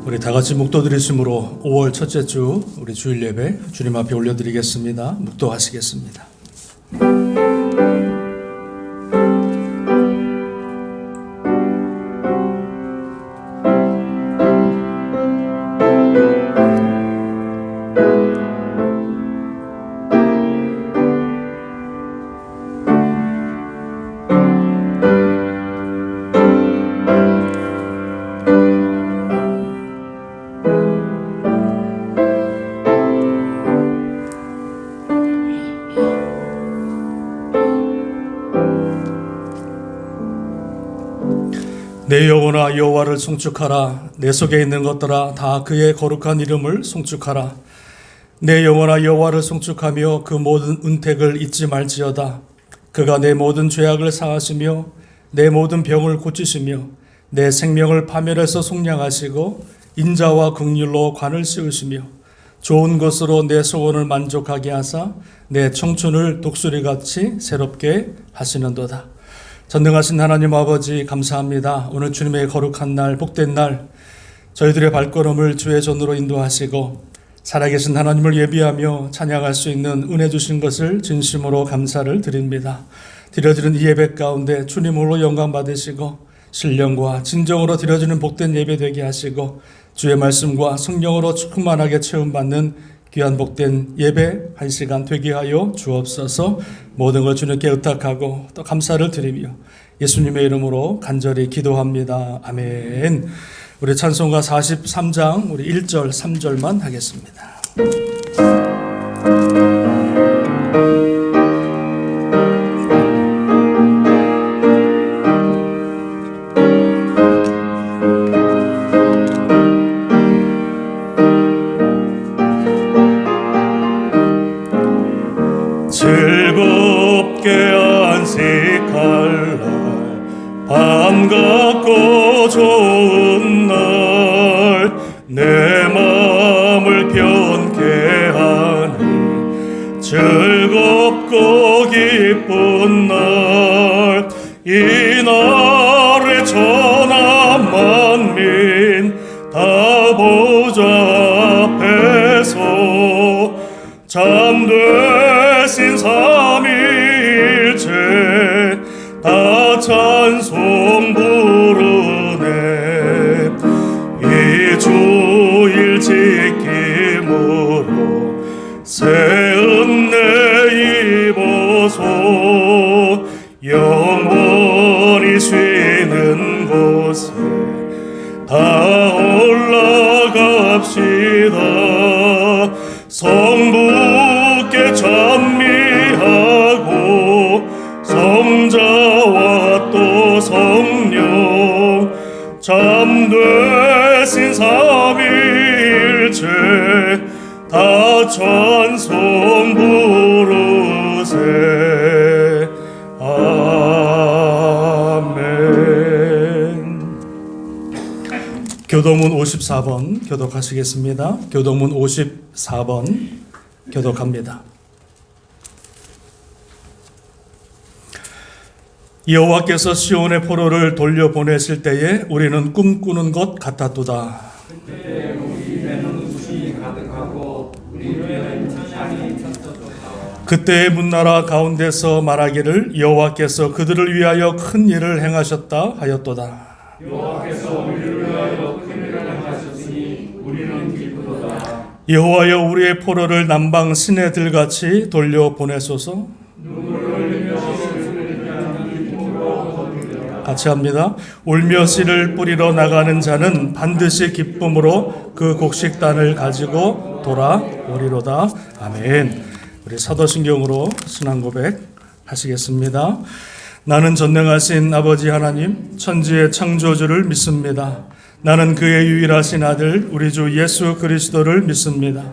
우리 다 같이 묵도 드리심으로 5월 첫째 주 우리 주일 예배 주님 앞에 올려드리겠습니다. 묵도하시겠습니다. 내 영혼아 여호와를 송축하라. 내 속에 있는 것들아 다 그의 거룩한 이름을 송축하라. 내 영혼아 여호와를 송축하며 그 모든 은택을 잊지 말지어다. 그가 내 모든 죄악을 사하시며 내 모든 병을 고치시며 내 생명을 파멸해서 속량하시고 인자와 긍휼로 관을 씌우시며 좋은 것으로 내 소원을 만족하게 하사 내 청춘을 독수리같이 새롭게 하시는도다. 전능하신 하나님 아버지 감사합니다. 오늘 주님의 거룩한 날, 복된 날, 저희들의 발걸음을 주의 전으로 인도하시고 살아계신 하나님을 예비하며 찬양할 수 있는 은혜 주신 것을 진심으로 감사를 드립니다. 드려지는 이 예배 가운데 주님 홀로 영광 받으시고 신령과 진정으로 드려지는 복된 예배 되게 하시고 주의 말씀과 성령으로 충만하게 체험받는 귀한 복된 예배 한 시간 되게 하여 주옵소서. 모든 걸 주님께 의탁하고 또 감사를 드리며 예수님의 이름으로 간절히 기도합니다. 아멘. 우리 찬송가 43장 우리 1절 3절만 하겠습니다. 즐겁게 안식할 날, 반갑고 좋은 날, 내 마음을 편케 하니 즐겁고 기쁜 날, 이 날에 천하 만민 다 보좌 앞에서 참되신 삼위일체 다 찬송 부르네. 이 주일 지킴으로 새 은혜 입어서 영원히 쉬는 곳에 다 올라갑시다. 성부께 찬미하고 성자와 또 성령 참되신 삼위일체 다 찬송 부르세. 아멘. 교도문 54번 교독하시겠습니다. 교도문 54번 교독합니다. 여호와께서 시온의 포로를 돌려보내실 때에 우리는 꿈꾸는 것 같았도다. 그때 우리 입에는 웃음이 가득하고 우리 뇌는 찬양이 쳤었도다. 그때의 문나라 가운데서 말하기를 여호와께서 그들을 위하여 큰 일을 행하셨다 하였도다. 여호와께서 우리를 위하여 큰 일을 행하셨으니 우리는 기쁘도다. 여호와여 우리의 포로를 남방 시내들같이 돌려보내소서. 눈물을 흘리며 씨를 뿌리는 기쁨으로 거두리라. 같이 합니다. 울며 씨를 뿌리러 나가는 자는 반드시 기쁨으로 그 곡식단을 가지고 돌아오리로다. 아멘. 우리 사도신경으로 신앙 고백 하시겠습니다. 나는 전능하신 아버지 하나님 천지의 창조주를 믿습니다. 나는 그의 유일하신 아들 우리 주 예수 그리스도를 믿습니다.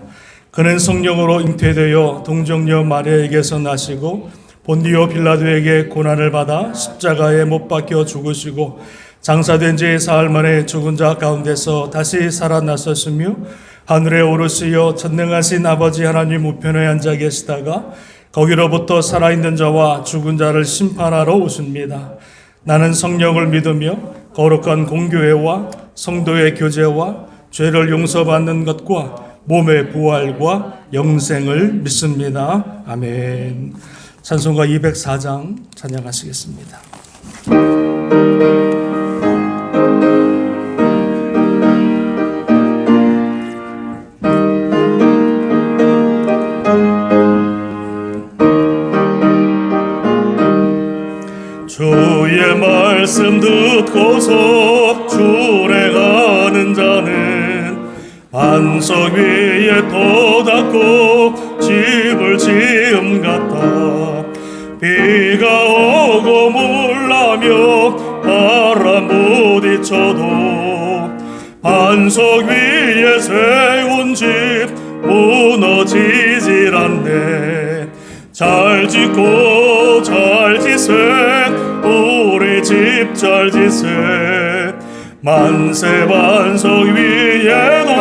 그는 성령으로 잉태되어 동정녀 마리아에게서 나시고 본디오 빌라도에게 고난을 받아 십자가에 못 박혀 죽으시고 장사된 지 사흘 만에 죽은 자 가운데서 다시 살아나셨으며 하늘에 오르시어 전능하신 아버지 하나님 우편에 앉아 계시다가 거기로부터 살아있는 자와 죽은 자를 심판하러 오십니다. 나는 성령을 믿으며 거룩한 공교회와 성도의 교제와 죄를 용서받는 것과 몸의 부활과 영생을 믿습니다. 아멘. 찬송가 204장 찬양하시겠습니다. 주의 말씀 듣고서 출애하는 자는 반석 위에 터닫고 집을 지음 같다. 비가 오고 물나며 바람 부딪혀도 반석 위에 세운 집 무너지질 않네. 잘 짓고 잘 지세 우리 집 잘 지세 만세 반석 위에도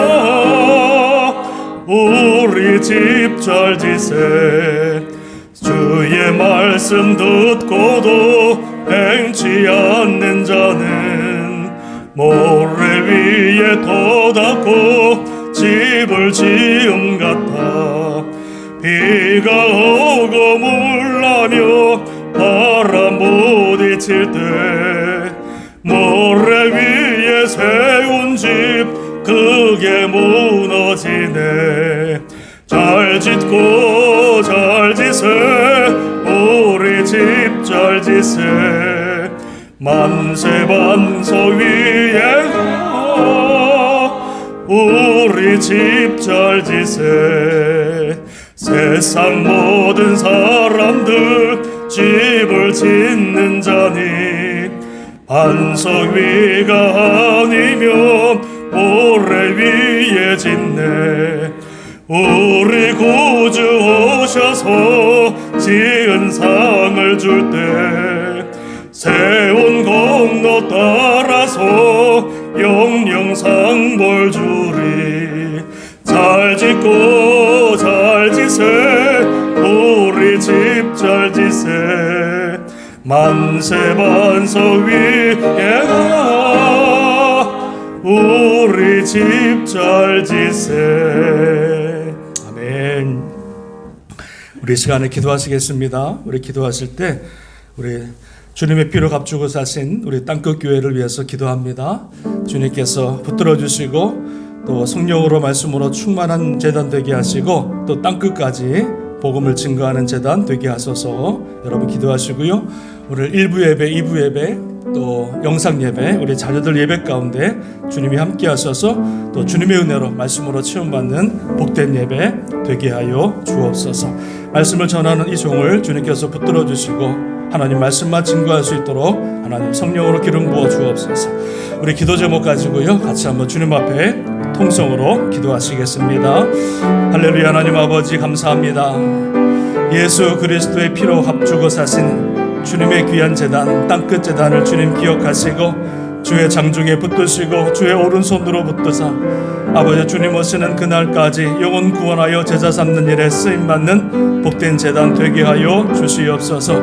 우리 집 잘 지세. 주의 말씀 듣고도 행치 않는 자는 모래 위에 터닫고 집을 지음 같아. 비가 오고 물나며 바람 부딪힐 때 모래 위에 세운 집 그게 무너지네. 잘 짓고 잘 지세 우리 집 잘 지세 만세 반석 위에서 우리 집 잘 지세. 세상 모든 사람들 집을 짓는 자니 반석 위가 아니면 모래 위에 짓네. 우리 구주 오셔서 지은 상을 줄 때 세운 공로 따라서 영영 상벌 주리. 잘 짓고 잘 지세 우리 집 잘 지세 만세 반석 위에가 우리 집 잘 지세. 아멘. 우리 시간에 기도하시겠습니다. 우리 기도하실 때 우리 주님의 피로 값주고 사신 우리 땅끝 교회를 위해서 기도합니다. 주님께서 붙들어 주시고 또 성령으로 말씀으로 충만한 제단 되게 하시고 또 땅끝까지 복음을 증거하는 제단 되게 하소서. 여러분 기도하시고요. 오늘 1부 예배, 2부 예배, 또 영상 예배, 우리 자녀들 예배 가운데 주님이 함께 하셔서 또 주님의 은혜로 말씀으로 체험받는 복된 예배 되게 하여 주옵소서. 말씀을 전하는 이 종을 주님께서 붙들어 주시고 하나님 말씀만 증거할 수 있도록 하나님 성령으로 기름 부어 주옵소서. 우리 기도 제목 가지고요 같이 한번 주님 앞에 통성으로 기도하시겠습니다. 할렐루야. 하나님 아버지 감사합니다. 예수 그리스도의 피로 값주고 사신 주님의 귀한 제단 땅끝 제단을 주님 기억하시고 주의 장중에 붙드시고 주의 오른손으로 붙드사 아버지 주님 오시는 그날까지 영혼 구원하여 제자 삼는 일에 쓰임받는 복된 제단 되게 하여 주시옵소서.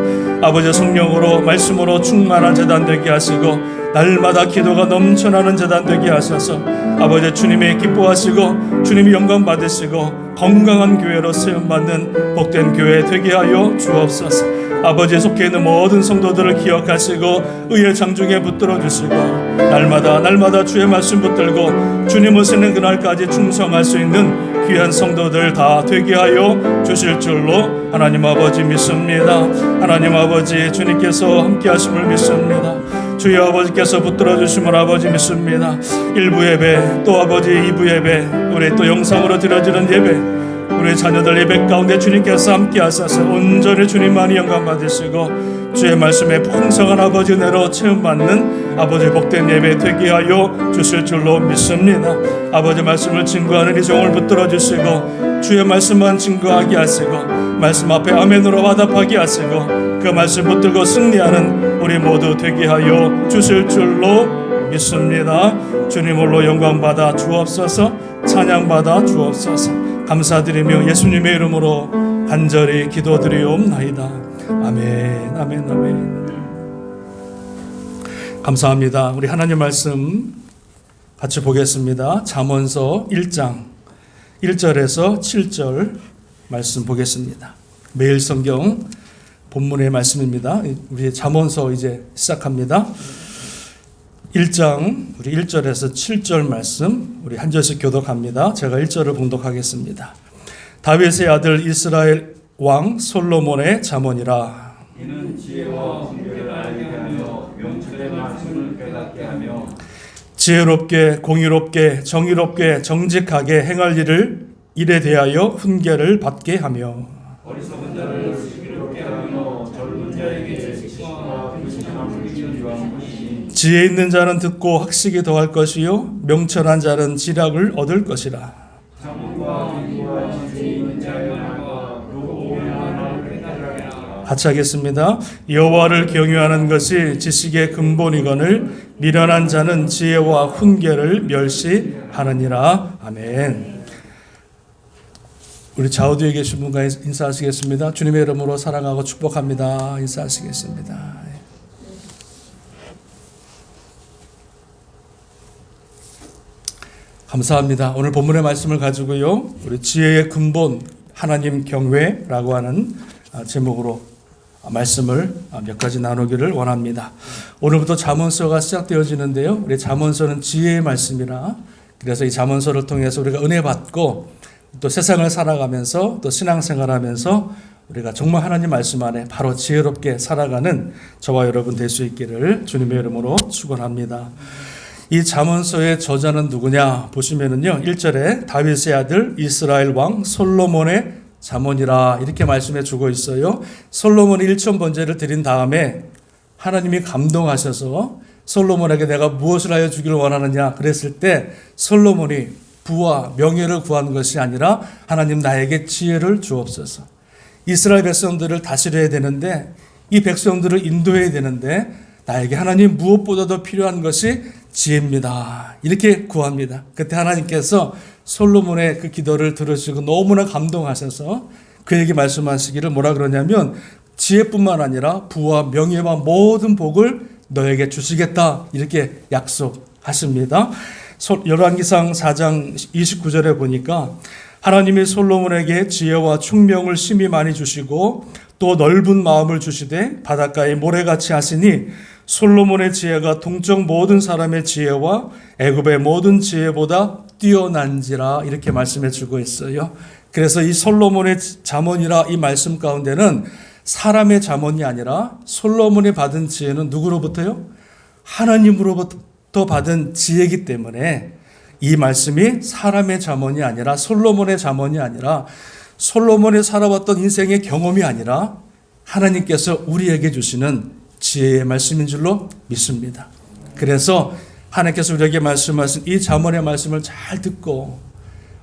아버지 성령으로 말씀으로 충만한 제단 되게 하시고 날마다 기도가 넘쳐나는 제단 되게 하셔서 아버지 주님이 기뻐하시고 주님이 영광 받으시고 건강한 교회로 쓰임받는 복된 교회 되게 하여 주옵소서. 아버지 속해 있는 모든 성도들을 기억하시고 의의 장중에 붙들어 주시고 날마다 주의 말씀 붙들고 주님 오시는 그날까지 충성할 수 있는 귀한 성도들 다 되게 하여 주실 줄로 하나님 아버지 믿습니다. 하나님 아버지 주님께서 함께 하심을 믿습니다. 주의 아버지께서 붙들어 주심을 아버지 믿습니다. 1부 예배 또 아버지 2부 예배 우리 또 영상으로 드려지는 예배 우리 자녀들 예배 가운데 주님께서 함께 하셔서 온전히 주님만이 영광 받으시고 주의 말씀에 풍성한 아버지 은혜로 체험받는 아버지 복된 예배 되게 하여 주실 줄로 믿습니다. 아버지 말씀을 증거하는 이 종을 붙들어 주시고 주의 말씀만 증거하게 하시고 말씀 앞에 아멘으로 화답하게 하시고 그 말씀 붙들고 승리하는 우리 모두 되게 하여 주실 줄로 믿습니다. 주님 홀로 영광 받아 주옵소서. 찬양 받아 주옵소서. 감사드리며 예수님의 이름으로 간절히 기도드리옵나이다. 아멘, 아멘, 아멘. 감사합니다. 우리 하나님 말씀 같이 보겠습니다. 잠언서 1장 1절에서 7절 말씀 보겠습니다. 매일 성경 본문의 말씀입니다. 우리 잠언서 이제 시작합니다. 1장 우리 1절에서 7절 말씀 우리 한 절씩 교독합니다. 제가 1절을 봉독하겠습니다. 다윗의 아들 이스라엘 왕 솔로몬의 잠언이라. 이는 지혜와 훈계를 알게 하며 명철의 말씀을 깨닫게 하며 지혜롭게 공의롭게 정의롭게 정직하게 행할 일에 대하여 훈계를 받게 하며 어리석은 자를 슬기롭게 하며 젊은 자에게 지식과 불신함을 위한 것이니 지혜 있는 자는 듣고 학식이 더할 것이요 명철한 자는 지략을 얻을 것이라. 자문과 인과 지혜 있는 자의 말과 노고의 말을 깨달게 하라. 같이 하겠습니다. 여호와를 경유하는 것이 지식의 근본이거늘 미련한 자는 지혜와 훈계를 멸시하느니라. 아멘. 우리 좌우뒤에 계신 분과 인사하시겠습니다. 주님의 이름으로 사랑하고 축복합니다. 인사하시겠습니다. 감사합니다. 오늘 본문의 말씀을 가지고요, 우리 지혜의 근본 하나님 경외라고 하는 제목으로 말씀을 몇 가지 나누기를 원합니다. 오늘부터 잠언서가 시작되어지는데요, 우리 잠언서는 지혜의 말씀이라, 그래서 이 잠언서를 통해서 우리가 은혜 받고 또 세상을 살아가면서 또 신앙생활하면서 우리가 정말 하나님 말씀 안에 바로 지혜롭게 살아가는 저와 여러분 될 수 있기를 주님의 이름으로 축원합니다. 이 잠언서의 저자는 누구냐 보시면은요, 1절에 다윗의 아들 이스라엘 왕 솔로몬의 잠언이라 이렇게 말씀해 주고 있어요. 솔로몬이 1,000번제를 드린 다음에 하나님이 감동하셔서 솔로몬에게 내가 무엇을 하여 주기를 원하느냐 그랬을 때 솔로몬이 부와 명예를 구한 것이 아니라 하나님 나에게 지혜를 주옵소서. 이스라엘 백성들을 다스려야 되는데 이 백성들을 인도해야 되는데 나에게 하나님 무엇보다도 필요한 것이 지혜입니다. 이렇게 구합니다. 그때 하나님께서 솔로몬의 그 기도를 들으시고 너무나 감동하셔서 그에게 말씀하시기를 뭐라 그러냐면 지혜뿐만 아니라 부와 명예와 모든 복을 너에게 주시겠다 이렇게 약속하십니다. 열왕기상 4장 29절에 보니까 하나님이 솔로몬에게 지혜와 총명을 심히 많이 주시고 또 넓은 마음을 주시되 바닷가에 모래같이 하시니 솔로몬의 지혜가 동쪽 모든 사람의 지혜와 애굽의 모든 지혜보다 뛰어난지라 이렇게 말씀해 주고 있어요. 그래서 이 솔로몬의 잠언이라 이 말씀 가운데는 사람의 잠언이 아니라 솔로몬이 받은 지혜는 누구로부터요? 하나님으로부터 받은 지혜이기 때문에 이 말씀이 사람의 잠언이 아니라 솔로몬의 잠언이 아니라 솔로몬이 살아왔던 인생의 경험이 아니라 하나님께서 우리에게 주시는 지혜의 말씀인 줄로 믿습니다. 그래서 하나님께서 우리에게 말씀하신 이 잠언의 말씀을 잘 듣고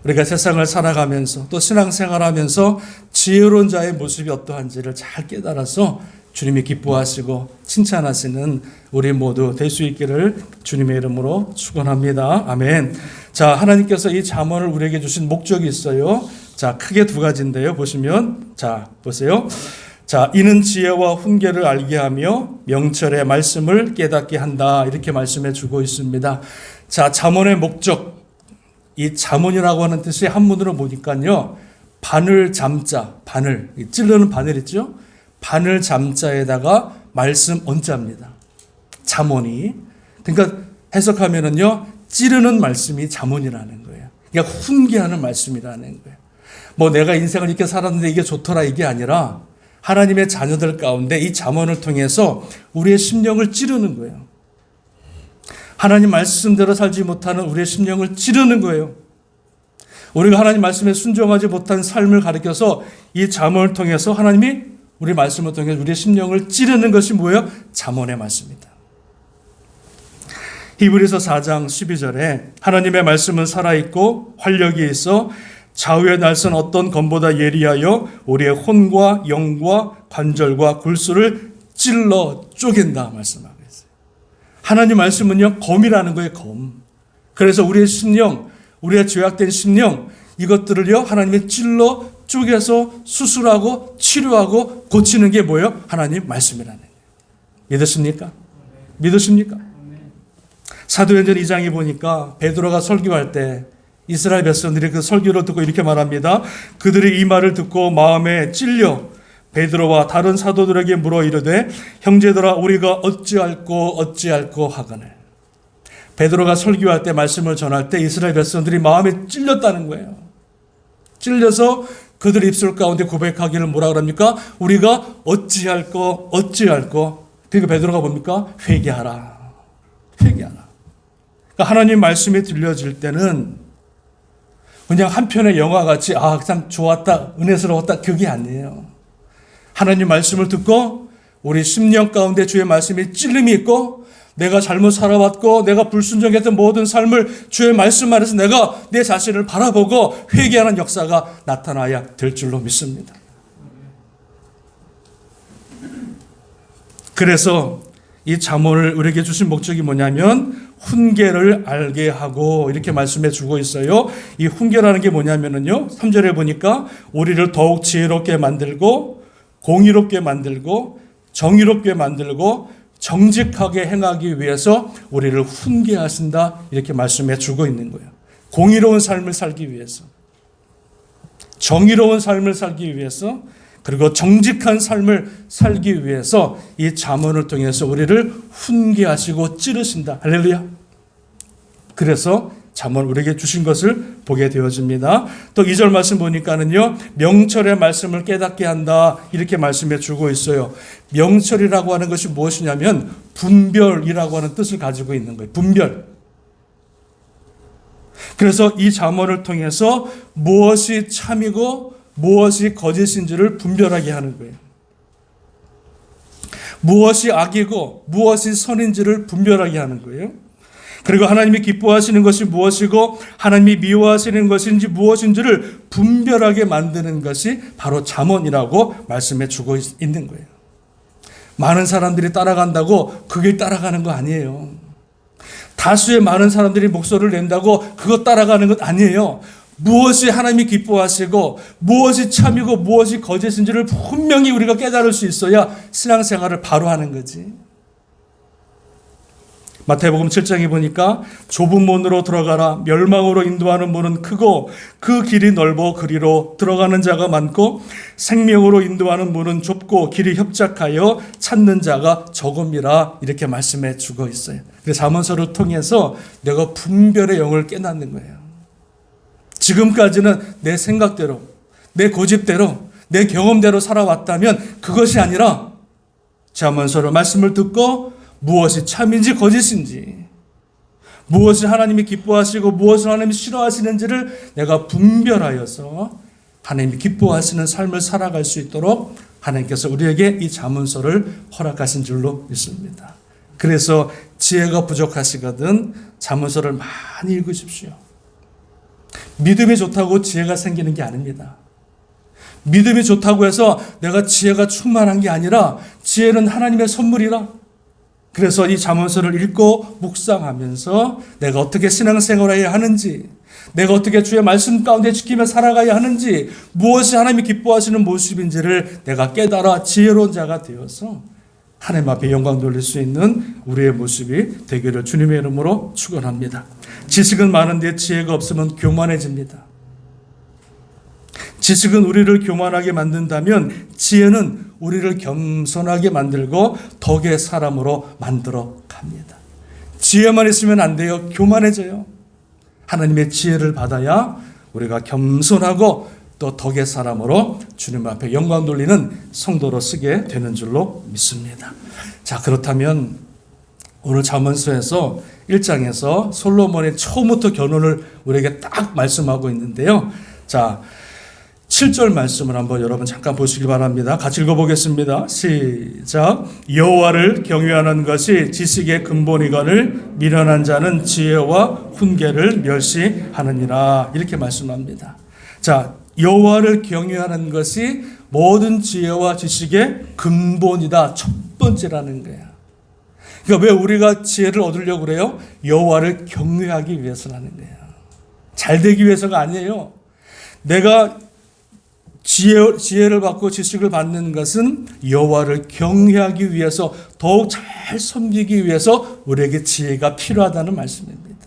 우리가 세상을 살아가면서 또 신앙생활하면서 지혜로운 자의 모습이 어떠한지를 잘 깨달아서 주님이 기뻐하시고 칭찬하시는 우리 모두 될 수 있기를 주님의 이름으로 축원합니다. 아멘. 자, 하나님께서 이 잠언을 우리에게 주신 목적이 있어요. 자, 크게 두 가지인데요. 보시면 자, 보세요. 자, 이는 지혜와 훈계를 알게 하며 명철의 말씀을 깨닫게 한다. 이렇게 말씀해 주고 있습니다. 자, 잠언의 목적. 이 잠언이라고 하는 뜻이 한문으로 보니까요. 바늘 잠자, 바늘, 찌르는 바늘 있죠? 바늘 잠자에다가 말씀 언자입니다. 잠언이. 그러니까 해석하면은요, 찌르는 말씀이 잠언이라는 거예요. 그러니까 훈계하는 말씀이라는 거예요. 뭐 내가 인생을 이렇게 살았는데 이게 좋더라 이게 아니라 하나님의 자녀들 가운데 이 잠언을 통해서 우리의 심령을 찌르는 거예요. 하나님 말씀대로 살지 못하는 우리의 심령을 찌르는 거예요. 우리가 하나님 말씀에 순종하지 못한 삶을 가리켜서 이 잠언을 통해서 하나님이 우리 말씀을 통해서 우리의 심령을 찌르는 것이 뭐예요? 잠언의 말씀입니다. 히브리서 4장 12절에 하나님의 말씀은 살아있고 활력이 있어 좌우의 날선 어떤 검보다 예리하여 우리의 혼과 영과 관절과 골수를 찔러 쪼갠다 말씀하고 있어요. 하나님 말씀은요, 검이라는 거예요, 검. 그래서 우리의 심령, 우리의 죄악된 심령, 이것들을요, 하나님이 찔러 쪼개서 수술하고 치료하고 고치는 게 뭐예요? 하나님 말씀이라는 거예요. 믿으십니까? 믿으십니까? 사도행전 2장에 보니까 베드로가 설교할 때 이스라엘 백성들이 그 설교를 듣고 이렇게 말합니다. 그들이 이 말을 듣고 마음에 찔려 베드로와 다른 사도들에게 물어 이르되 형제들아 우리가 어찌할꼬 하거늘. 베드로가 설교할 때 말씀을 전할 때 이스라엘 백성들이 마음에 찔렸다는 거예요. 찔려서 그들 입술 가운데 고백하기를 뭐라 그럽니까? 우리가 어찌할꼬. 그러니까 베드로가 뭡니까? 회개하라. 그러니까 하나님 말씀이 들려질 때는 그냥 한 편의 영화같이 그냥 좋았다, 은혜스러웠다, 그게 아니에요. 하나님 말씀을 듣고 우리 심령 가운데 주의 말씀이 찔림이 있고 내가 잘못 살아왔고 내가 불순종했던 모든 삶을 주의 말씀 안에서 내가 내 자신을 바라보고 회개하는 역사가 나타나야 될 줄로 믿습니다. 그래서 이 잠언을 우리에게 주신 목적이 뭐냐면 훈계를 알게 하고 이렇게 말씀해 주고 있어요. 이 훈계라는 게 뭐냐면요. 3절에 보니까 우리를 더욱 지혜롭게 만들고 공의롭게 만들고 정의롭게 만들고 정직하게 행하기 위해서 우리를 훈계하신다 이렇게 말씀해 주고 있는 거예요. 공의로운 삶을 살기 위해서, 정의로운 삶을 살기 위해서, 그리고 정직한 삶을 살기 위해서 이 잠언을 통해서 우리를 훈계하시고 찌르신다. 할렐루야. 그래서 잠언을 우리에게 주신 것을 보게 되어집니다. 또 2절 말씀 보니까는요, 명철의 말씀을 깨닫게 한다 이렇게 말씀해 주고 있어요. 명철이라고 하는 것이 무엇이냐면 분별이라고 하는 뜻을 가지고 있는 거예요. 분별. 그래서 이 잠언을 통해서 무엇이 참이고 무엇이 거짓인지를 분별하게 하는 거예요. 무엇이 악이고 무엇이 선인지를 분별하게 하는 거예요. 그리고 하나님이 기뻐하시는 것이 무엇이고 하나님이 미워하시는 것인지 무엇인지를 분별하게 만드는 것이 바로 잠언이라고 말씀해 주고 있는 거예요. 많은 사람들이 따라간다고 그 길 따라가는 거 아니에요. 다수의 많은 사람들이 목소리를 낸다고 그거 따라가는 것 아니에요. 무엇이 하나님이 기뻐하시고 무엇이 참이고 무엇이 거짓인지를 분명히 우리가 깨달을 수 있어야 신앙생활을 바로 하는 거지. 마태복음 7장에 보니까 좁은 문으로 들어가라. 멸망으로 인도하는 문은 크고 그 길이 넓어 그리로 들어가는 자가 많고 생명으로 인도하는 문은 좁고 길이 협착하여 찾는 자가 적음이라 이렇게 말씀해 주고 있어요. 그래서 잠언서를 통해서 내가 분별의 영을 깨닫는 거예요. 지금까지는 내 생각대로, 내 고집대로, 내 경험대로 살아왔다면 그것이 아니라 잠언서를 말씀을 듣고 무엇이 참인지 거짓인지, 무엇이 하나님이 기뻐하시고 무엇을 하나님이 싫어하시는지를 내가 분별하여서 하나님이 기뻐하시는 삶을 살아갈 수 있도록 하나님께서 우리에게 이 잠언서를 허락하신 줄로 믿습니다. 그래서 지혜가 부족하시거든 잠언서를 많이 읽으십시오. 믿음이 좋다고 지혜가 생기는 게 아닙니다. 믿음이 좋다고 해서 내가 지혜가 충만한 게 아니라 지혜는 하나님의 선물이라. 그래서 이 잠언서를 읽고 묵상하면서 내가 어떻게 신앙생활을 해야 하는지, 내가 어떻게 주의 말씀 가운데 지키며 살아가야 하는지, 무엇이 하나님이 기뻐하시는 모습인지를 내가 깨달아 지혜로운 자가 되어서 하나님 앞에 영광 돌릴 수 있는 우리의 모습이 되기를 주님의 이름으로 축원합니다. 지식은 많은데 지혜가 없으면 교만해집니다. 지식은 우리를 교만하게 만든다면 지혜는 우리를 겸손하게 만들고 덕의 사람으로 만들어 갑니다. 지혜만 있으면 안 돼요. 교만해져요. 하나님의 지혜를 받아야 우리가 겸손하고 또 덕의 사람으로 주님 앞에 영광 돌리는 성도로 쓰게 되는 줄로 믿습니다. 자, 그렇다면 오늘 잠언서에서 1장에서 솔로몬의 처음부터 결론을 우리에게 딱 말씀하고 있는데요. 자, 7절 말씀을 한번 여러분 잠깐 보시기 바랍니다. 같이 읽어보겠습니다. 시작. 여호와를 경외하는 것이 지식의 근본이거늘 미련한 자는 지혜와 훈계를 멸시하느니라. 이렇게 말씀합니다. 자, 여호와를 경외하는 것이 모든 지혜와 지식의 근본이다. 첫 번째라는 거예요. 그러니까 왜 우리가 지혜를 얻으려고 그래요? 여호와를 경외하기 위해서라는 거예요. 잘 되기 위해서가 아니에요. 내가 지혜를 받고 지식을 받는 것은 여호와를 경외하기 위해서, 더욱 잘 섬기기 위해서 우리에게 지혜가 필요하다는 말씀입니다.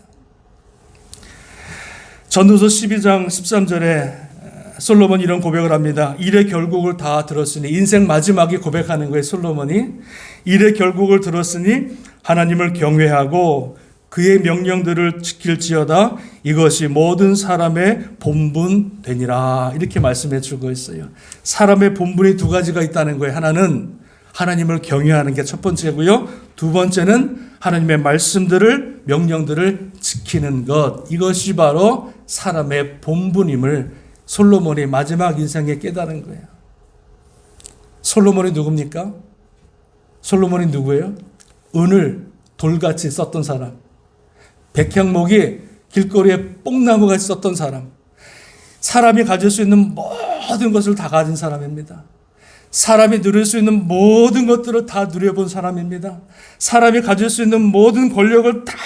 전도서 12장 13절에 솔로몬이 이런 고백을 합니다. 일의 결국을 다 들었으니, 인생 마지막에 고백하는 거예요. 솔로몬이 일의 결국을 들었으니 하나님을 경외하고 그의 명령들을 지킬지어다. 이것이 모든 사람의 본분 되니라. 이렇게 말씀해 주고 있어요. 사람의 본분이 두 가지가 있다는 거예요. 하나는 하나님을 경외하는 게 첫 번째고요. 두 번째는 하나님의 말씀들을, 명령들을 지키는 것. 이것이 바로 사람의 본분임을 솔로몬이 마지막 인생에 깨달은 거예요. 솔로몬이 누굽니까? 솔로몬이 누구예요? 은을 돌같이 썼던 사람. 백향목이 길거리에 뽕나무같이 썼던 사람. 사람이 가질 수 있는 모든 것을 다 가진 사람입니다. 사람이 누릴 수 있는 모든 것들을 다 누려본 사람입니다. 사람이 가질 수 있는 모든 권력을 다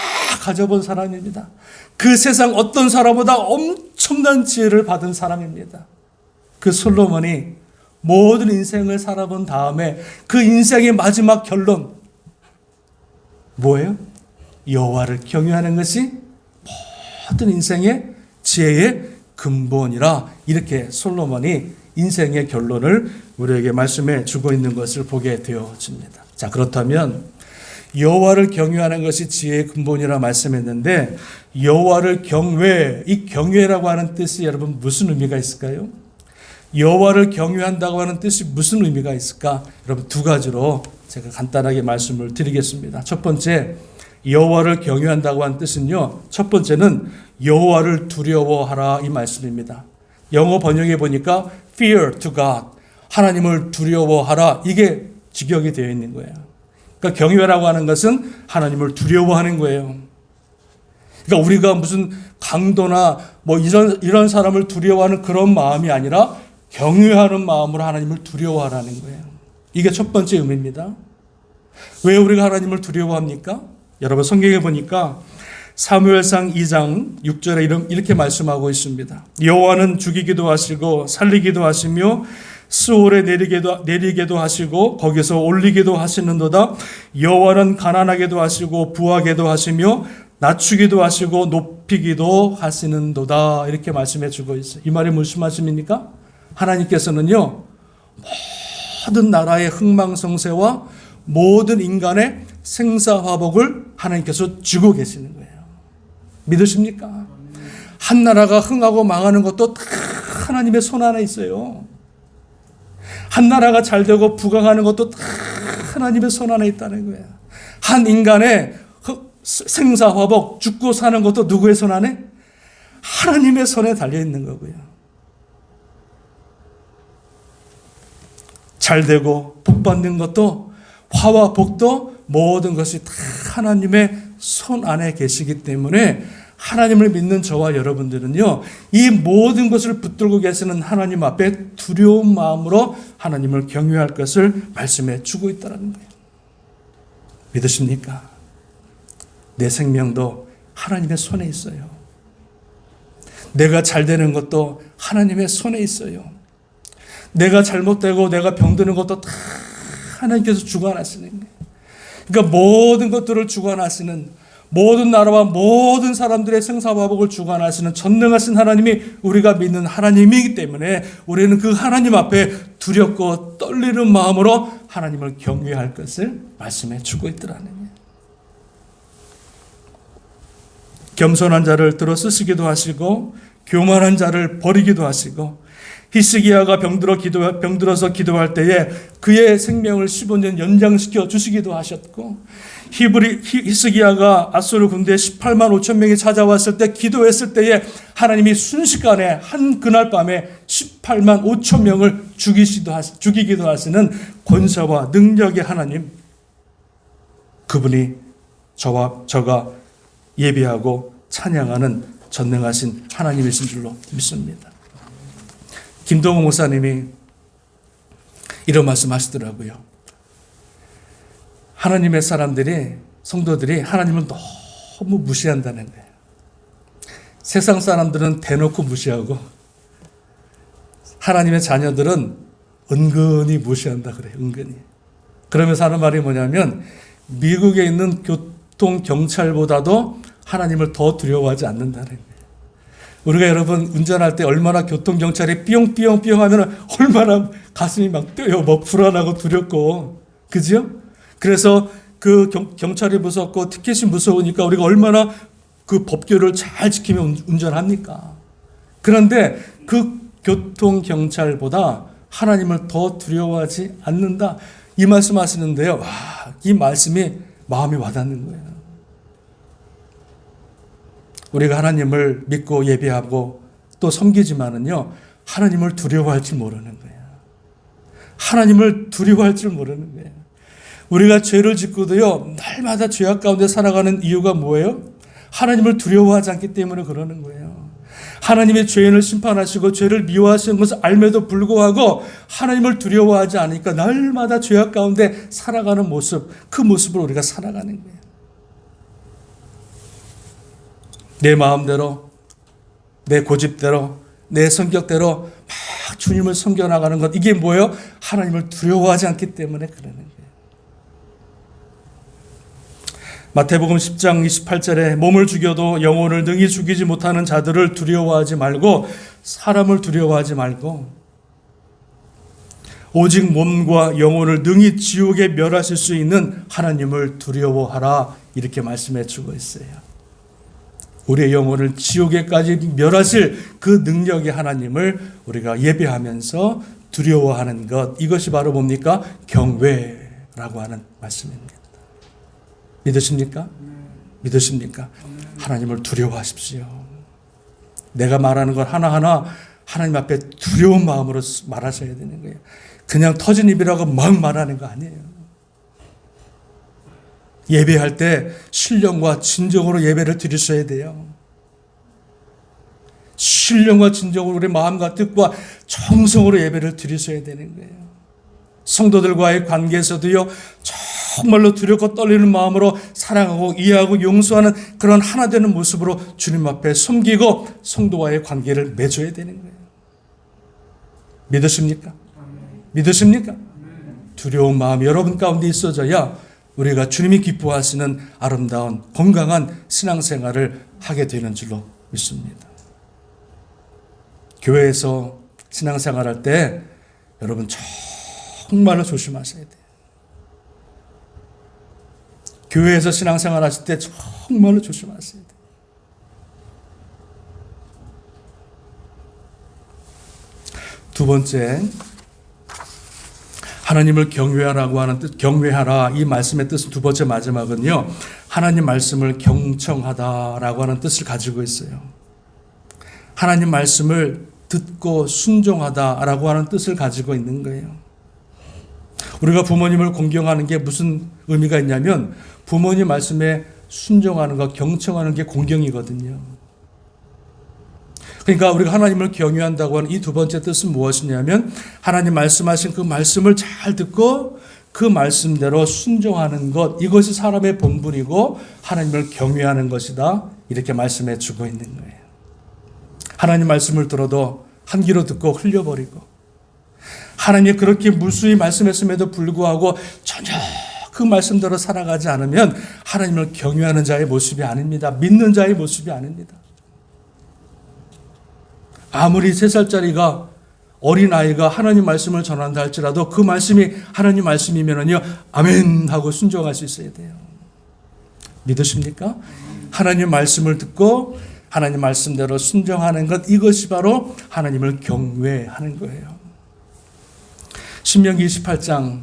가져본 사람입니다. 그 세상 어떤 사람보다 엄청난 지혜를 받은 사람입니다. 그 솔로몬이 모든 인생을 살아본 다음에 그 인생의 마지막 결론 뭐예요? 여호와를 경외하는 것이 모든 인생의 지혜의 근본이라, 이렇게 솔로몬이 인생의 결론을 우리에게 말씀해 주고 있는 것을 보게 되어집니다. 자, 그렇다면 여호와를 경외하는 것이 지혜의 근본이라 말씀했는데, 여호와를 경외, 이 경외라고 하는 뜻이 여러분 무슨 의미가 있을까요? 여호와를 경외한다고 하는 뜻이 무슨 의미가 있을까? 여러분 두 가지로 제가 간단하게 말씀을 드리겠습니다. 첫 번째, 여호와를 경외한다고 하는 뜻은요, 첫 번째는 여호와를 두려워하라, 이 말씀입니다. 영어 번역에 보니까 fear to God, 하나님을 두려워하라, 이게 직역이 되어 있는 거예요. 그러니까 경외라고 하는 것은 하나님을 두려워하는 거예요. 그러니까 우리가 무슨 강도나 뭐 이런 사람을 두려워하는 그런 마음이 아니라 경외하는 마음으로 하나님을 두려워하라는 거예요. 이게 첫 번째 의미입니다. 왜 우리가 하나님을 두려워합니까? 여러분 성경에 보니까 사무엘상 2장 6절에 이렇게 말씀하고 있습니다. 여호와는 죽이기도 하시고 살리기도 하시며 스올에 내리게도 하시고 거기서 올리기도 하시는도다. 여호와는 가난하게도 하시고 부하게도 하시며 낮추기도 하시고 높이기도 하시는도다. 이렇게 말씀해 주고 있어요. 이 말이 무슨 말씀입니까? 하나님께서는요, 모든 나라의 흥망성쇠와 모든 인간의 생사화복을 하나님께서 쥐고 계시는 거예요. 믿으십니까? 한 나라가 흥하고 망하는 것도 다 하나님의 손 안에 있어요. 한 나라가 잘 되고 부강하는 것도 다 하나님의 손 안에 있다는 거예요. 한 인간의 생사화복, 죽고 사는 것도 누구의 손 안에? 하나님의 손에 달려 있는 거고요. 잘 되고 복 받는 것도, 화와 복도, 모든 것이 다 하나님의 손 안에 계시기 때문에 하나님을 믿는 저와 여러분들은요, 이 모든 것을 붙들고 계시는 하나님 앞에 두려운 마음으로 하나님을 경외할 것을 말씀해 주고 있다는 거예요. 믿으십니까? 내 생명도 하나님의 손에 있어요. 내가 잘 되는 것도 하나님의 손에 있어요. 내가 잘못되고 내가 병드는 것도 다 하나님께서 주관하시는 거예요. 그러니까 모든 것들을 주관하시는, 모든 나라와 모든 사람들의 생사화복을 주관하시는 전능하신 하나님이 우리가 믿는 하나님이기 때문에 우리는 그 하나님 앞에 두렵고 떨리는 마음으로 하나님을 경외할 것을 말씀해 주고 있더라는 거예요. 겸손한 자를 들어 쓰시기도 하시고 교만한 자를 버리기도 하시고, 히스기야가 병들어서 기도할 때에 그의 생명을 15년 연장시켜 주시기도 하셨고, 히스기야가 아수르 군대 18만 5천 명이 찾아왔을 때 기도했을 때에 하나님이 순식간에 한 그날 밤에 18만 5천 명을 죽이기도 하시는 권세와 능력의 하나님, 그분이 저가 예배하고 찬양하는 전능하신 하나님이신 줄로 믿습니다. 김동호 목사님이 이런 말씀 하시더라고요. 하나님의 사람들이, 성도들이 하나님을 너무 무시한다는 거예요. 세상 사람들은 대놓고 무시하고 하나님의 자녀들은 은근히 무시한다 그래요. 은근히. 그러면서 하는 말이 뭐냐면 미국에 있는 교통경찰보다도 하나님을 더 두려워하지 않는다는 거예요. 우리가 여러분 운전할 때 얼마나 교통경찰이 삐용삐용삐용 하면 얼마나 가슴이 막 뛰어요. 뭐 불안하고 두렵고. 그죠? 그래서 그 경찰이 무섭고 티켓이 무서우니까 우리가 얼마나 그 법규를 잘 지키며 운전합니까? 그런데 그 교통경찰보다 하나님을 더 두려워하지 않는다. 이 말씀 하시는데요. 와, 이 말씀이 마음이 와닿는 거예요. 우리가 하나님을 믿고 예배하고 또 섬기지만은요, 하나님을 두려워할 줄 모르는 거예요. 하나님을 두려워할 줄 모르는 거예요. 우리가 죄를 짓고도요, 날마다 죄악 가운데 살아가는 이유가 뭐예요? 하나님을 두려워하지 않기 때문에 그러는 거예요. 하나님의 죄인을 심판하시고 죄를 미워하시는 것을 알매도 불구하고 하나님을 두려워하지 않으니까 날마다 죄악 가운데 살아가는 모습, 그 모습을 우리가 살아가는 거예요. 내 마음대로, 내 고집대로, 내 성격대로 막 주님을 섬겨나가는 것, 이게 뭐예요? 하나님을 두려워하지 않기 때문에 그러는 거예요. 마태복음 10장 28절에 몸을 죽여도 영혼을 능히 죽이지 못하는 자들을 두려워하지 말고 사람을 두려워하지 말고 오직 몸과 영혼을 능히 지옥에 멸하실 수 있는 하나님을 두려워하라, 이렇게 말씀해 주고 있어요. 우리의 영혼을 지옥에까지 멸하실 그 능력의 하나님을 우리가 예배하면서 두려워하는 것, 이것이 바로 뭡니까? 경외라고 하는 말씀입니다. 믿으십니까? 믿으십니까? 하나님을 두려워하십시오. 내가 말하는 걸 하나하나 하나님 앞에 두려운 마음으로 말하셔야 되는 거예요. 그냥 터진 입이라고 막 말하는 거 아니에요. 예배할 때 신령과 진정으로 예배를 드리셔야 돼요. 신령과 진정으로 우리 마음과 뜻과 정성으로 예배를 드리셔야 되는 거예요. 성도들과의 관계에서도요, 정말로 두렵고 떨리는 마음으로 사랑하고 이해하고 용서하는 그런 하나 되는 모습으로 주님 앞에 섬기고 성도와의 관계를 맺어야 되는 거예요. 믿으십니까? 믿으십니까? 두려운 마음이 여러분 가운데 있어져야 우리가 주님이 기뻐하시는 아름다운 건강한 신앙생활을 하게 되는 줄로 믿습니다. 교회에서 신앙생활할 때 여러분 정말로 조심하셔야 돼요. 교회에서 신앙생활 하실 때 정말로 조심하셔야 돼요. 두 번째, 하나님을 경외하라고 하는 뜻, 경외하라, 이 말씀의 뜻은 두 번째 마지막은요, 하나님 말씀을 경청하다라고 하는 뜻을 가지고 있어요. 하나님 말씀을 듣고 순종하다라고 하는 뜻을 가지고 있는 거예요. 우리가 부모님을 공경하는 게 무슨 의미가 있냐면 부모님 말씀에 순종하는 것, 경청하는 게 공경이거든요. 그러니까 우리가 하나님을 경외한다고 하는 이 두 번째 뜻은 무엇이냐면 하나님 말씀하신 그 말씀을 잘 듣고 그 말씀대로 순종하는 것, 이것이 사람의 본분이고 하나님을 경외하는 것이다, 이렇게 말씀해 주고 있는 거예요. 하나님 말씀을 들어도 한 귀로 듣고 흘려버리고 하나님이 그렇게 무수히 말씀했음에도 불구하고 전혀 그 말씀대로 살아가지 않으면 하나님을 경외하는 자의 모습이 아닙니다. 믿는 자의 모습이 아닙니다. 아무리 3살짜리가, 어린아이가 하나님 말씀을 전한다 할지라도 그 말씀이 하나님 말씀이면요, 아멘 하고 순종할 수 있어야 돼요. 믿으십니까? 하나님 말씀을 듣고 하나님 말씀대로 순종하는 것, 이것이 바로 하나님을 경외하는 거예요. 신명기 28장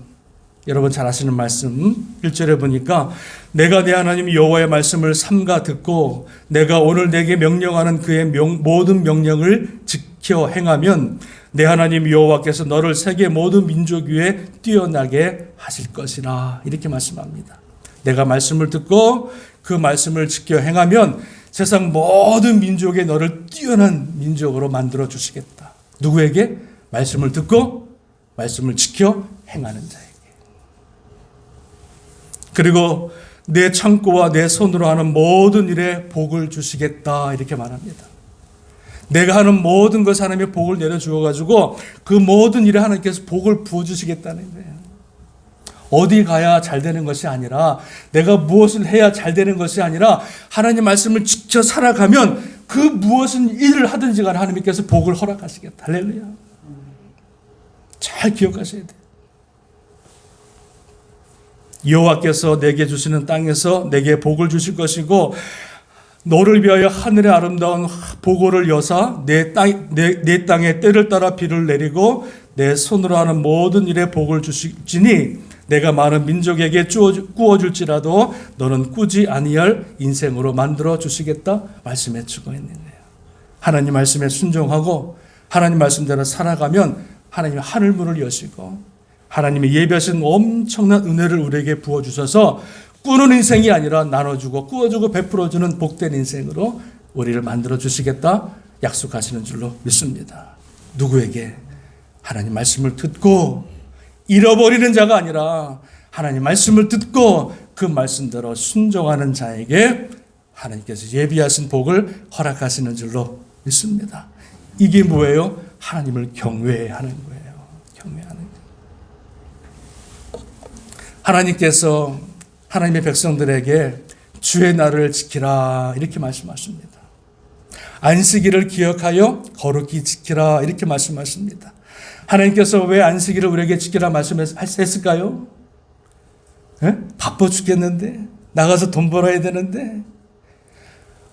여러분 잘 아시는 말씀 1절에 보니까 내가 내 하나님 여호와의 말씀을 삼가 듣고 내가 오늘 내게 명령하는 그의 모든 명령을 지켜 행하면 내 하나님 여호와께서 너를 세계 모든 민족 위에 뛰어나게 하실 것이라, 이렇게 말씀합니다. 내가 말씀을 듣고 그 말씀을 지켜 행하면 세상 모든 민족에 너를 뛰어난 민족으로 만들어 주시겠다. 누구에게? 말씀을 듣고 말씀을 지켜 행하는 자에게. 그리고 내 창고와 내 손으로 하는 모든 일에 복을 주시겠다, 이렇게 말합니다. 내가 하는 모든 것에 하나님의 복을 내려주어가지고 그 모든 일에 하나님께서 복을 부어주시겠다는 거예요. 어디 가야 잘 되는 것이 아니라, 내가 무엇을 해야 잘 되는 것이 아니라, 하나님 말씀을 지켜 살아가면 그 무엇은 일을 하든지 간에 하나님께서 복을 허락하시겠다. 할렐루야. 잘 기억하셔야 돼요. 여호와께서 내게 주시는 땅에서 내게 복을 주실 것이고, 너를 위하여 하늘의 아름다운 보고를 여사 내 땅에 때를 따라 비를 내리고 내 손으로 하는 모든 일에 복을 주시니 내가 많은 민족에게 꾸어줄지라도 너는 꾸지 아니할 인생으로 만들어 주시겠다 말씀해 주고 있는 거예요. 하나님 말씀에 순종하고 하나님 말씀대로 살아가면 하나님이 하늘문을 여시고 하나님이 예비하신 엄청난 은혜를 우리에게 부어주셔서 꾸는 인생이 아니라 나눠주고 꾸어주고 베풀어주는 복된 인생으로 우리를 만들어 주시겠다 약속하시는 줄로 믿습니다. 누구에게? 하나님 말씀을 듣고 잃어버리는 자가 아니라 하나님 말씀을 듣고 그 말씀대로 순종하는 자에게 하나님께서 예비하신 복을 허락하시는 줄로 믿습니다. 이게 뭐예요? 하나님을 경외하는 거예요. 경외하는 거예요. 하나님께서 하나님의 백성들에게 주의 날을 지키라 이렇게 말씀하십니다. 안식일을 기억하여 거룩히 지키라 이렇게 말씀하십니다. 하나님께서 왜 안식일을 우리에게 지키라 말씀했을까요? 네? 바빠 죽겠는데, 나가서 돈 벌어야 되는데,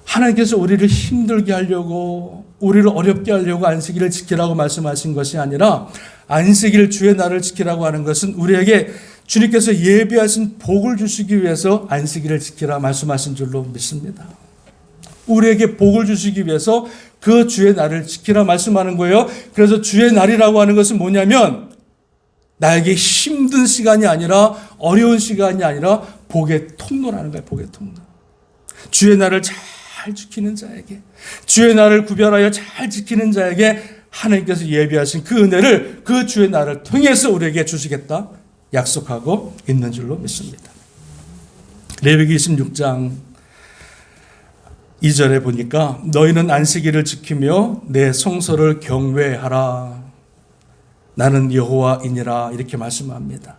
하나님께서 우리를 힘들게 하려고, 우리를 어렵게 하려고 안식일을 지키라고 말씀하신 것이 아니라, 안식일 주의 날을 지키라고 하는 것은 우리에게 주님께서 예비하신 복을 주시기 위해서 안식일을 지키라 말씀하신 줄로 믿습니다. 우리에게 복을 주시기 위해서 그 주의 날을 지키라 말씀하는 거예요. 그래서 주의 날이라고 하는 것은 뭐냐면 나에게 힘든 시간이 아니라 어려운 시간이 아니라 복의 통로라는 거예요. 복의 통로. 주의 날을 잘 지키는 자에게, 주의 날을 구별하여 잘 지키는 자에게 하나님께서 예비하신 그 은혜를 그 주의 날을 통해서 우리에게 주시겠다 약속하고 있는 줄로 믿습니다. 레위기 26장 2절에 보니까 너희는 안식일을 지키며 내 성소를 경외하라. 나는 여호와이니라 이렇게 말씀합니다.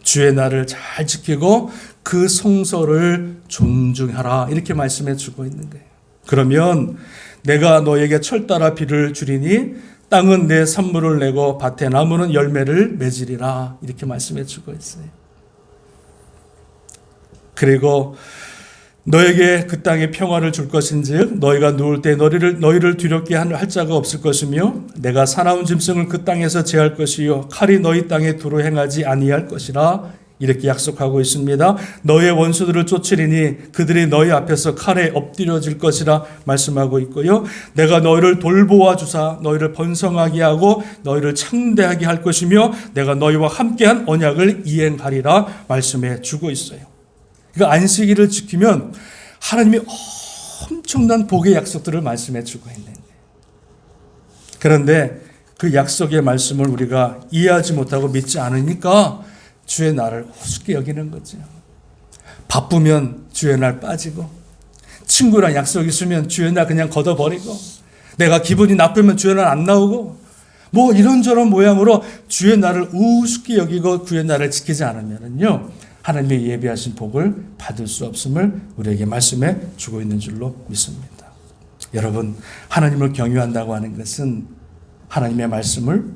주의 날을 잘 지키고 그 성소를 존중하라 이렇게 말씀해 주고 있는 거예요. 그러면 내가 너에게 철 따라 비를 주리니 땅은 내 산물을 내고 밭에 나무는 열매를 맺으리라 이렇게 말씀해 주고 있어요. 그리고 너에게 그 땅에 평화를 줄 것인즉 너희가 누울 때 너희를 두렵게 할 자가 없을 것이며 내가 사나운 짐승을 그 땅에서 제할 것이요 칼이 너희 땅에 두루 행하지 아니할 것이라 이렇게 약속하고 있습니다. 너의 원수들을 쫓으리니 그들이 너희 앞에서 칼에 엎드려질 것이라 말씀하고 있고요. 내가 너희를 돌보아 주사 너희를 번성하게 하고 너희를 창대하게 할 것이며 내가 너희와 함께한 언약을 이행하리라 말씀해 주고 있어요. 그러니까 안식일을 지키면 하나님이 엄청난 복의 약속들을 말씀해 주고 있는 거예요. 그런데 그 약속의 말씀을 우리가 이해하지 못하고 믿지 않으니까 주의 날을 우습게 여기는 거죠. 바쁘면 주의 날 빠지고, 친구랑 약속 있으면 주의 날 그냥 걷어버리고, 내가 기분이 나쁘면 주의 날 안 나오고, 뭐 이런저런 모양으로 주의 날을 우습게 여기고 주의 날을 지키지 않으면요 하나님의 예비하신 복을 받을 수 없음을 우리에게 말씀해 주고 있는 줄로 믿습니다. 여러분, 하나님을 경외한다고 하는 것은 하나님의 말씀을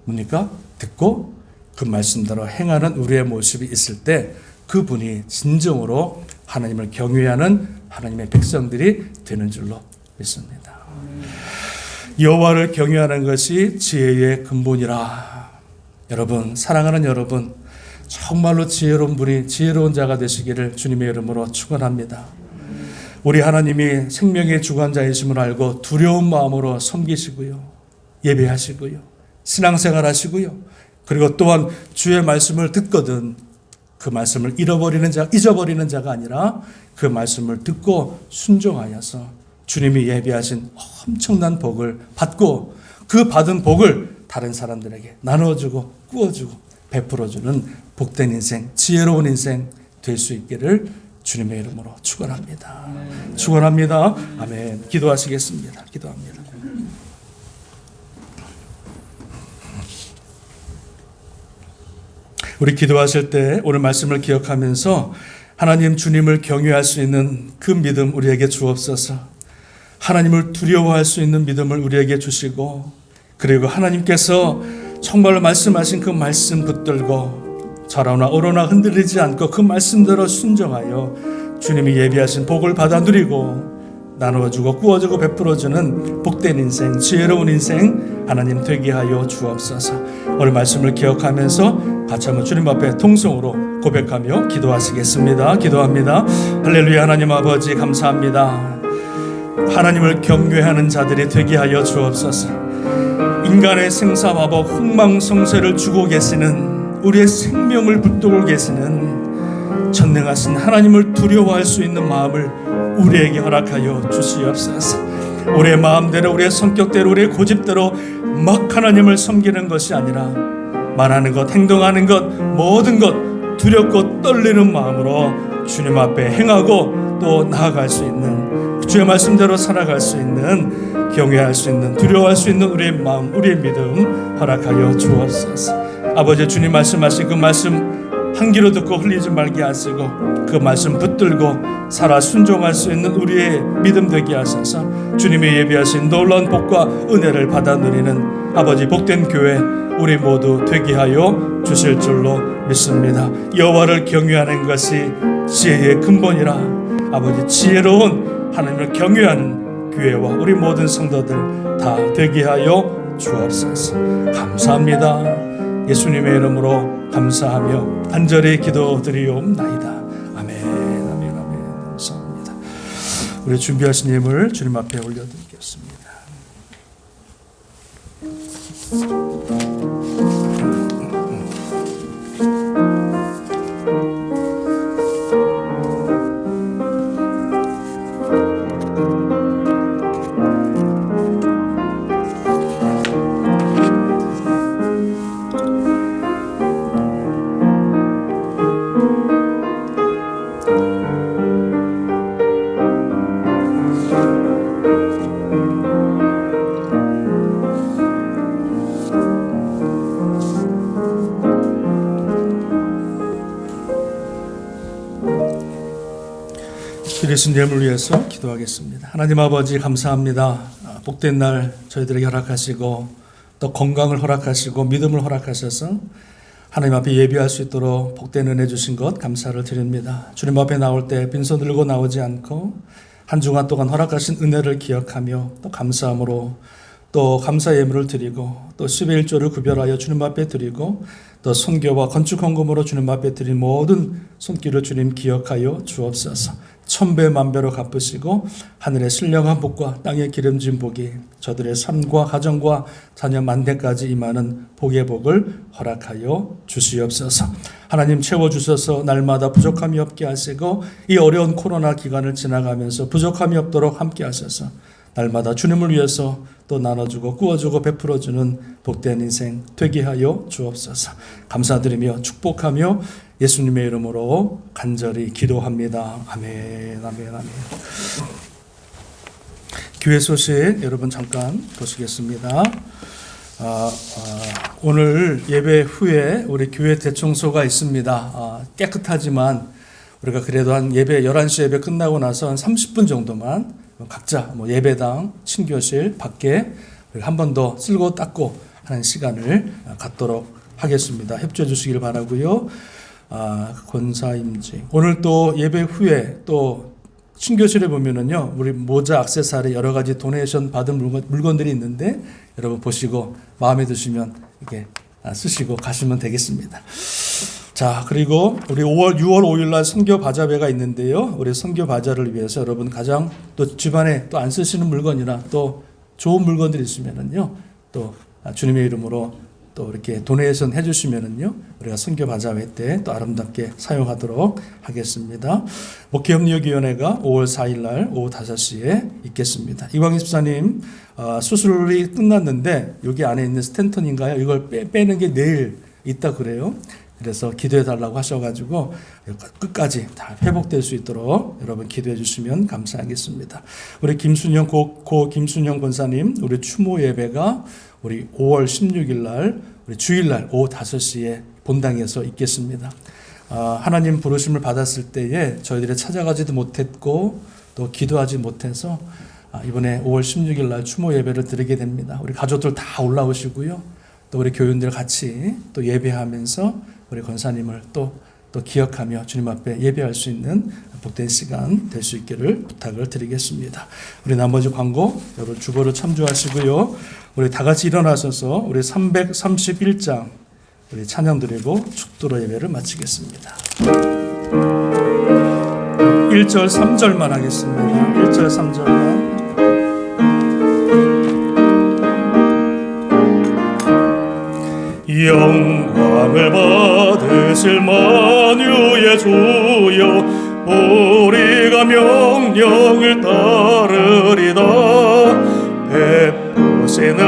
뭡니까? 듣고 그 말씀대로 행하는 우리의 모습이 있을 때 그분이 진정으로 하나님을 경외하는 하나님의 백성들이 되는 줄로 믿습니다. 여호와를 경외하는 것이 지혜의 근본이라. 여러분, 사랑하는 여러분, 정말로 지혜로운 분이 지혜로운 자가 되시기를 주님의 이름으로 축원합니다. 우리 하나님이 생명의 주관자이심을 알고 두려운 마음으로 섬기시고요, 예배하시고요, 신앙생활 하시고요, 그리고 또한 주의 말씀을 듣거든 그 말씀을 잊어버리는 자가 아니라 그 말씀을 듣고 순종하여서 주님이 예비하신 엄청난 복을 받고 그 받은 복을 다른 사람들에게 나눠주고 꾸어주고 베풀어주는 복된 인생, 지혜로운 인생 될 수 있기를 주님의 이름으로 축원합니다. 축원합니다. 아멘. 기도하시겠습니다. 기도합니다. 우리 기도하실 때 오늘 말씀을 기억하면서 하나님 주님을 경외할 수 있는 그 믿음 우리에게 주옵소서. 하나님을 두려워할 수 있는 믿음을 우리에게 주시고, 그리고 하나님께서 정말로 말씀하신 그 말씀 붙들고 좌로나 우로나 흔들리지 않고 그 말씀대로 순종하여 주님이 예비하신 복을 받아 누리고 나누어주고 꾸어주고 베풀어주는 복된 인생, 지혜로운 인생 하나님 되게 하여 주옵소서. 오늘 말씀을 기억하면서 같이 한번 주님 앞에 통성으로 고백하며 기도하시겠습니다. 기도합니다. 할렐루야. 하나님 아버지 감사합니다. 하나님을 경외하는 자들이 되게 하여 주옵소서. 인간의 생사마법 흥망성쇠를 주고 계시는, 우리의 생명을 붙들고 계시는 전능하신 하나님을 두려워할 수 있는 마음을 우리에게 허락하여 주시옵소서. 우리의 마음대로, 우리의 성격대로, 우리의 고집대로 막 하나님을 섬기는 것이 아니라 말하는 것, 행동하는 것, 모든 것 두렵고 떨리는 마음으로 주님 앞에 행하고 또 나아갈 수 있는, 주의 말씀대로 살아갈 수 있는, 경외할 수 있는, 두려워할 수 있는 우리의 마음, 우리의 믿음 허락하여 주옵소서. 아버지, 주님 말씀하신 그 말씀 한 귀로 듣고 흘리지 말게 하시고 그 말씀 붙들고 살아 순종할 수 있는 우리의 믿음 되게 하셔서 주님이 예비하신 놀라운 복과 은혜를 받아 누리는 아버지 복된 교회 우리 모두 되게 하여 주실 줄로 믿습니다. 여호와를 경외하는 것이 지혜의 근본이라 아버지, 지혜로운 하나님을 경외하는 교회와 우리 모든 성도들 다 되게 하여 주옵소서. 감사합니다. 예수님의 이름으로 감사하며 간절히 기도드리옵나이다. 아멘, 아멘, 아멘. 감사합니다. 우리 준비하신 예물 주님 앞에 올려드리겠습니다. 드리신 예물을 위해서 기도하겠습니다. 하나님 아버지 감사합니다. 복된 날 저희들에게 허락하시고 또 건강을 허락하시고 믿음을 허락하셔서 하나님 앞에 예비할 수 있도록 복된 은혜 주신 것 감사를 드립니다. 주님 앞에 나올 때 빈손 들고 나오지 않고 한 주간 동안 허락하신 은혜를 기억하며 또 감사함으로 또 감사 예물을 드리고 또 10의 1조를 구별하여 주님 앞에 드리고 또 선교와 건축 헌금으로 주님 앞에 드린 모든 손길을 주님 기억하여 주옵소서. 천배 만배로 갚으시고 하늘의 신령한 복과 땅의 기름진 복이 저들의 삶과 가정과 자녀 만대까지 임하는 복의 복을 허락하여 주시옵소서. 하나님 채워주셔서 날마다 부족함이 없게 하시고 이 어려운 코로나 기간을 지나가면서 부족함이 없도록 함께 하셔서 날마다 주님을 위해서 또 나눠주고 꾸어주고 베풀어주는 복된 인생 되게 하여 주옵소서. 감사드리며 축복하며 예수님의 이름으로 간절히 기도합니다. 아멘, 아멘, 아멘. 교회 소식 여러분 잠깐 보시겠습니다. 오늘 예배 후에 우리 교회 대청소가 있습니다. 깨끗하지만 우리가 그래도 한 예배 11시 예배 끝나고 나서 한 30분 정도만 각자 예배당, 친교실 밖에 한 번 더 쓸고 닦고 하는 시간을 갖도록 하겠습니다. 협조해 주시길 바라고요. 권사임직. 오늘 또 예배 후에 또 친교실에 보면은요, 우리 모자, 액세서리 여러 가지 도네이션 받은 물건들이 있는데 여러분 보시고 마음에 드시면 이렇게 쓰시고 가시면 되겠습니다. 자, 그리고 우리 6월 5일 날 선교 바자회가 있는데요. 우리 선교 바자를 위해서 여러분 가장 또 집안에 또 안 쓰시는 물건이나 또 좋은 물건들이 있으면은요, 또 주님의 이름으로 또 이렇게 도네이션 해주시면은요, 우리가 선교 바자회 때 또 아름답게 사용하도록 하겠습니다. 목회협력위원회가 5월 4일 날 오후 5시에 있겠습니다. 이광희 집사님 수술이 끝났는데 여기 안에 있는 스텐턴인가요? 이걸 빼는 게 내일 있다 그래요. 그래서 기도해 달라고 하셔가지고 끝까지 다 회복될 수 있도록 여러분 기도해 주시면 감사하겠습니다. 우리 김순영 고 김순영 권사님 우리 추모 예배가 우리 5월 16일 날 우리 주일 날 오후 5시에 본당에서 있겠습니다. 하나님 부르심을 받았을 때에 저희들이 찾아가지도 못했고 또 기도하지 못해서 이번에 5월 16일 날 추모 예배를 드리게 됩니다. 우리 가족들 다 올라오시고요. 또 우리 교인들 같이 또 예배하면서 우리 권사님을 또 기억하며 주님 앞에 예배할 수 있는 복된 시간 될 수 있기를 부탁을 드리겠습니다. 우리 나머지 광고 여러분 주보를 참조하시고요. 우리 다 같이 일어나셔서 우리 331장 우리 찬양 드리고 축도로 예배를 마치겠습니다. 1절 3절만 하겠습니다. 1절 3절만. 영광을 받으실 만유의 주여 우리가 명령을 따르리다 베푸시는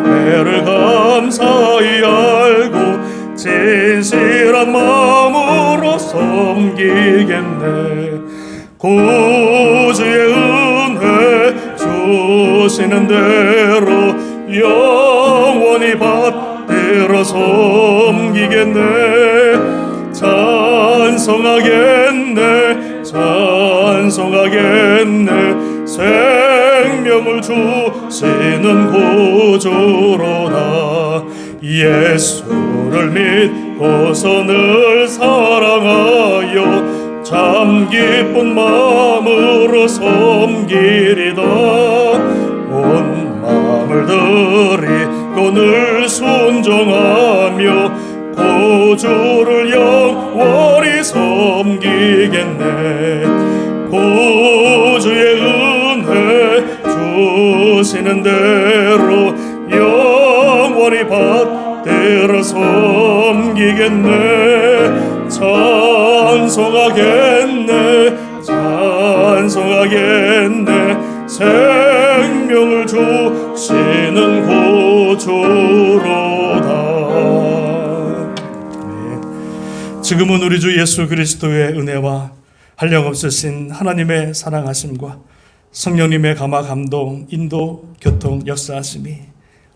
애를 감사히 알고 진실한 마음으로 섬기겠네 구주의 은혜 주시는 대로 영원히 받들어 섬기겠네 찬송하겠네 생명을 주시는 구주로다 예수를 믿고서 늘 사랑하여 참 기쁜 마음으로 섬기리다 온 마음을 드리고 늘 순종하며 구주를 영원히 섬기겠네 구주의 은혜 주시는 대로 영원히 받들어 섬기겠네 찬송하겠네 생명을 주시는 구주로다. 지금은 우리 주 예수 그리스도의 은혜와 한량없으신 하나님의 사랑하심과 성령님의 감화 감동 인도 교통 역사하심이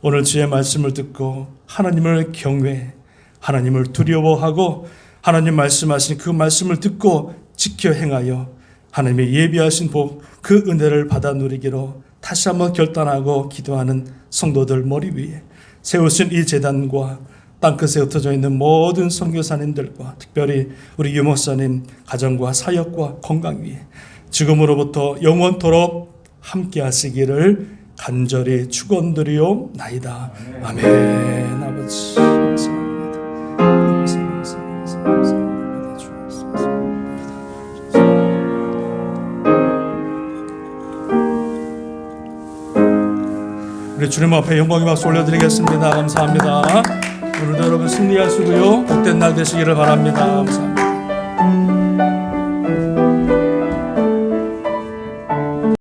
오늘 주의 말씀을 듣고 하나님을 경외 하나님을 두려워하고 하나님 말씀하신 그 말씀을 듣고 지켜 행하여 하나님의 예비하신 복 그 은혜를 받아 누리기로 다시 한번 결단하고 기도하는 성도들 머리 위에 세우신 이 제단과 땅끝에 흩어져 있는 모든 선교사님들과 특별히 우리 유목사님 가정과 사역과 건강 위에 지금으로부터 영원토록 함께 하시기를 간절히 축원드리옵나이다. 아멘. 아버지 우리 주님 앞에 영광의 박수 올려드리겠습니다. 감사합니다. 오늘도 여러분 승리하시고요. 복된 날 되시기를 바랍니다. 감사합니다.